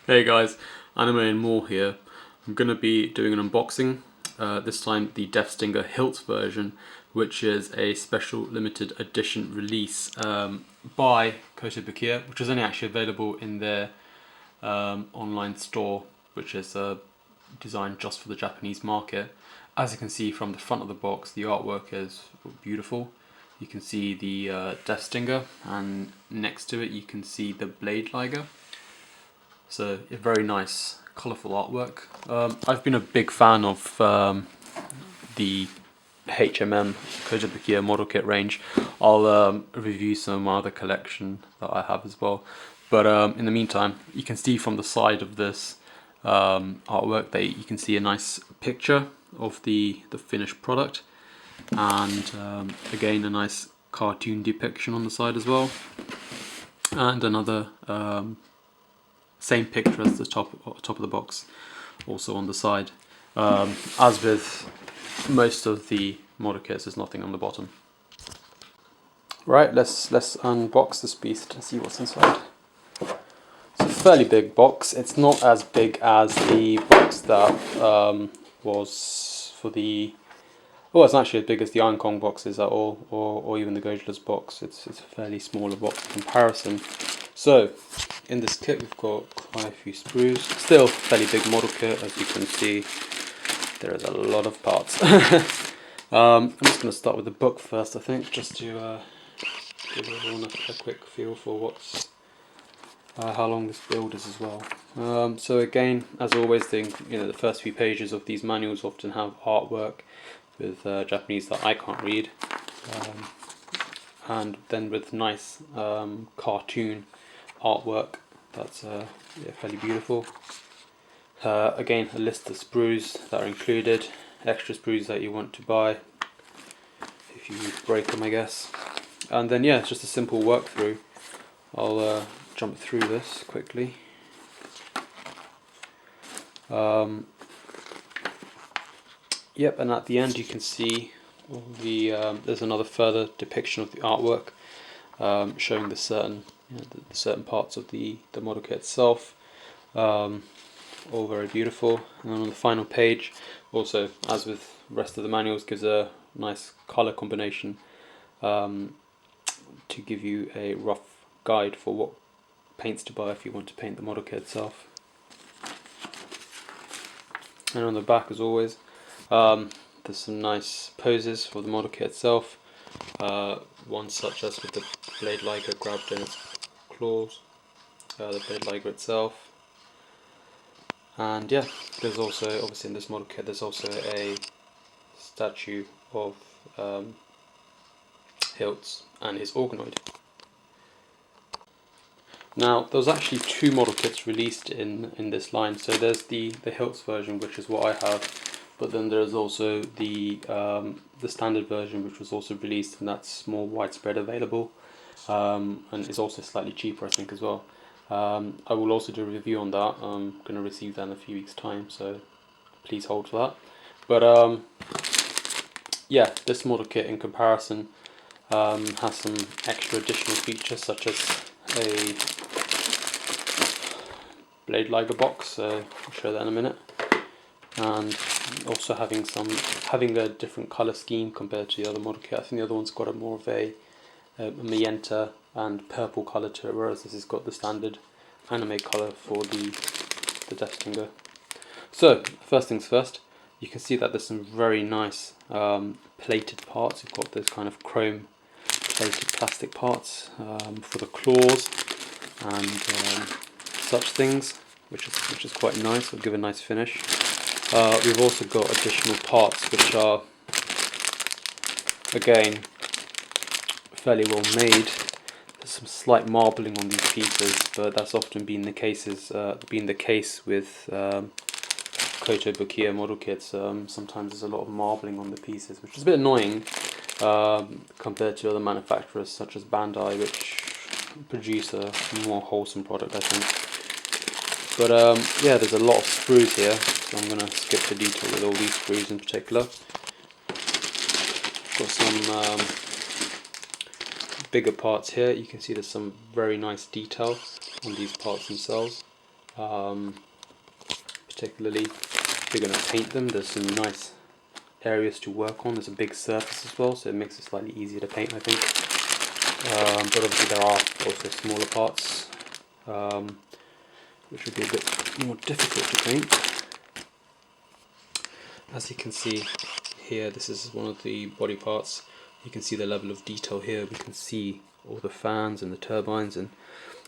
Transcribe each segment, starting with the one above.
Hey guys, Animeandmore here. I'm going to be doing an unboxing, this time the Death Stinger Hiltz version, which is a special limited edition release by Kotobukiya, which is only actually available in their online store, which is designed just for the Japanese market. As you can see from the front of the box, the artwork is beautiful. You can see the Death Stinger, and next to it you can see the Blade Liger. So a very nice, colourful artwork. I've been a big fan of the HMM Kotobukiya model kit range. I'll review some of my other collection that I have as well. But in the meantime, you can see from the side of this artwork that you can see a nice picture of the finished product, and again a nice cartoon depiction on the side as well, and another same picture as the top of the box, also on the side. As with most of the model kits, there's nothing on the bottom. Right, let's unbox this beast and see what's inside. It's a fairly big box. It's not as big as the box that was for the... Well, it's not actually as big as the Iron Kong boxes at all, or even the Gojira's box. It's a fairly smaller box in comparison. So, in this kit we've got quite a few sprues. Still a fairly big model kit, as you can see. There is a lot of parts. I'm just going to start with the book first, I think, just to give everyone a quick feel for what's how long this build is as well. So again, as always, the first few pages of these manuals often have artwork with Japanese that I can't read, and then with nice cartoon artwork that's fairly beautiful. Again, a list of sprues that are included, extra sprues that you want to buy if you break them, I guess. And then yeah, it's just a simple work through. I'll jump through this quickly. Yep, and at the end you can see all the there's another further depiction of the artwork, showing the certain parts of the model kit itself. All very beautiful. And then on the final page, also as with the rest of the manuals, gives a nice color combination to give you a rough guide for what paints to buy if you want to paint the model kit itself. And on the back, as always, there's some nice poses for the model kit itself. One such as with the Blade Liger grabbed in its claws, the Blade Liger itself. And yeah, there's also, obviously in this model kit, there's also a statue of Hiltz and his organoid. Now, there's actually two model kits released in this line. So there's the Hiltz version, which is what I have, but then there's also the standard version, which was also released, and that's more widespread available, and it's also slightly cheaper, I think, as well. I will also do a review on that. I'm going to receive that in a few weeks' time, so please hold for that. But yeah, this model kit in comparison has some extra additional features, such as a Blade Liger box, so I'll show that in a minute, and also having a different colour scheme compared to the other model kit. I think the other one's got more of a magenta and purple colour to it, whereas this has got the standard anime colour for the Death Stinger. So, first things first, you can see that there's some very nice plated parts. You've got this kind of chrome plated plastic parts for the claws and such things, which is quite nice. It'll give a nice finish. We've also got additional parts which are, again, fairly well made. There's some slight marbling on these pieces, but that's often been the case with Kotobukiya model kits. Sometimes there's a lot of marbling on the pieces, which is a bit annoying compared to other manufacturers such as Bandai, which produce a more wholesome product, I think. But yeah, there's a lot of sprues here, so I'm going to skip the detail with all these sprues in particular. Got some bigger parts here. You can see there's some very nice detail on these parts themselves. particularly if you're going to paint them. There's some nice areas to work on. There's a big surface as well, so it makes it slightly easier to paint, I think. But obviously there are also smaller parts which would be a bit more difficult to paint. As you can see here, this is one of the body parts. You can see the level of detail here. We can see all the fans and the turbines and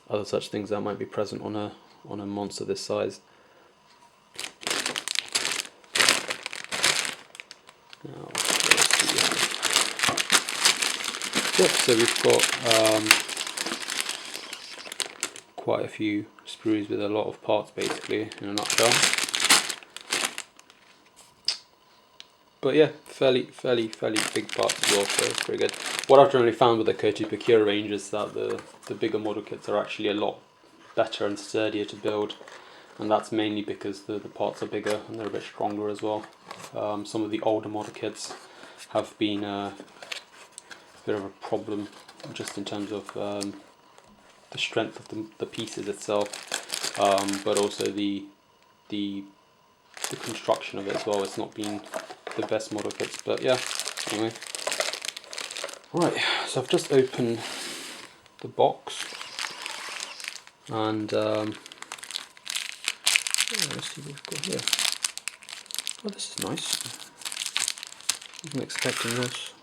other such things that might be present on a monster this size. Now, yep, so we've got quite a few sprues with a lot of parts, basically, in a nutshell. But yeah, fairly big parts as well, so it's pretty good. What I've generally found with the Kotobukiya range is that the bigger model kits are actually a lot better and sturdier to build, and that's mainly because the parts are bigger and they're a bit stronger as well. Some of the older model kits have been a bit of a problem just in terms of the strength of the pieces itself, but also the construction of it as well. It's not been the best model kits, but yeah, anyway. Right, so I've just opened the box, and let's see what we've got here. Oh, this is nice. I wasn't expecting this.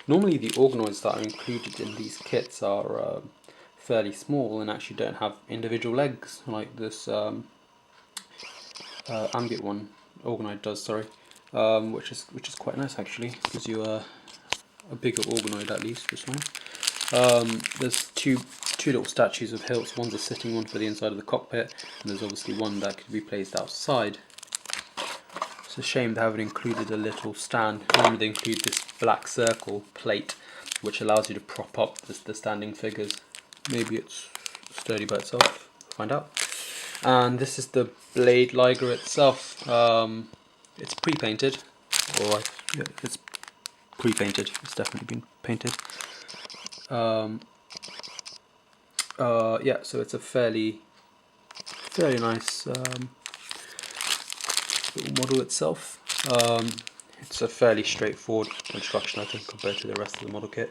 Normally the organoids that are included in these kits are fairly small and actually don't have individual legs like this ambient one organoid does, sorry, which is quite nice actually. Gives you a bigger organoid at least this one. There's two little statues of Hiltz. One's a sitting one for the inside of the cockpit, and there's obviously one that could be placed outside. It's a shame they haven't included a little stand. Normally they include this black circle plate which allows you to prop up the standing figures. Maybe it's sturdy by itself, find out. And this is the blade liger itself. It's pre-painted, or yeah, it's pre-painted. It's definitely been painted. Yeah, so it's a fairly nice little model itself. It's a fairly straightforward construction, I think, compared to the rest of the model kit.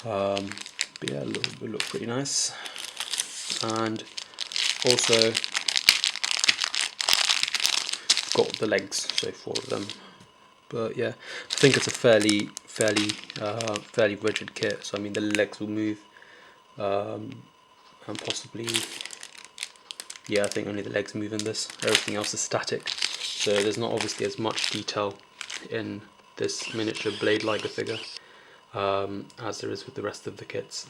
But yeah, it look pretty nice. And also got the legs, so 4 of them. But yeah, I think it's a fairly rigid kit. So I mean, the legs will move, and possibly, yeah, I think only the legs move in this. Everything else is static. So there's not obviously as much detail in this miniature blade liger figure as there is with the rest of the kits.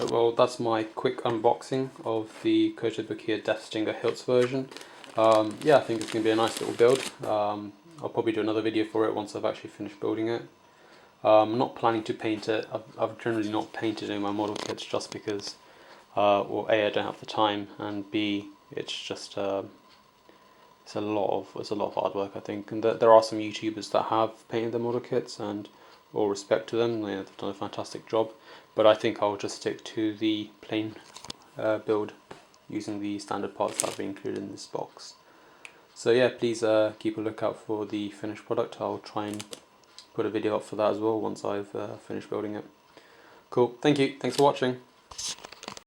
Well, that's my quick unboxing of the Kotobukiya Death Stinger Hiltz version. Yeah, I think it's going to be a nice little build. I'll probably do another video for it once I've actually finished building it. I'm not planning to paint it. I've generally not painted any of my model kits just because, well, A, I don't have the time, and B, it's just it's a lot of hard work, I think. And there are some YouTubers that have painted their model kits, and all respect to them, they've done a fantastic job. But I think I'll just stick to the plain build using the standard parts that have been included in this box. So yeah, please keep a lookout for the finished product. I'll try and put a video up for that as well once I've finished building it. Cool, thank you, thanks for watching.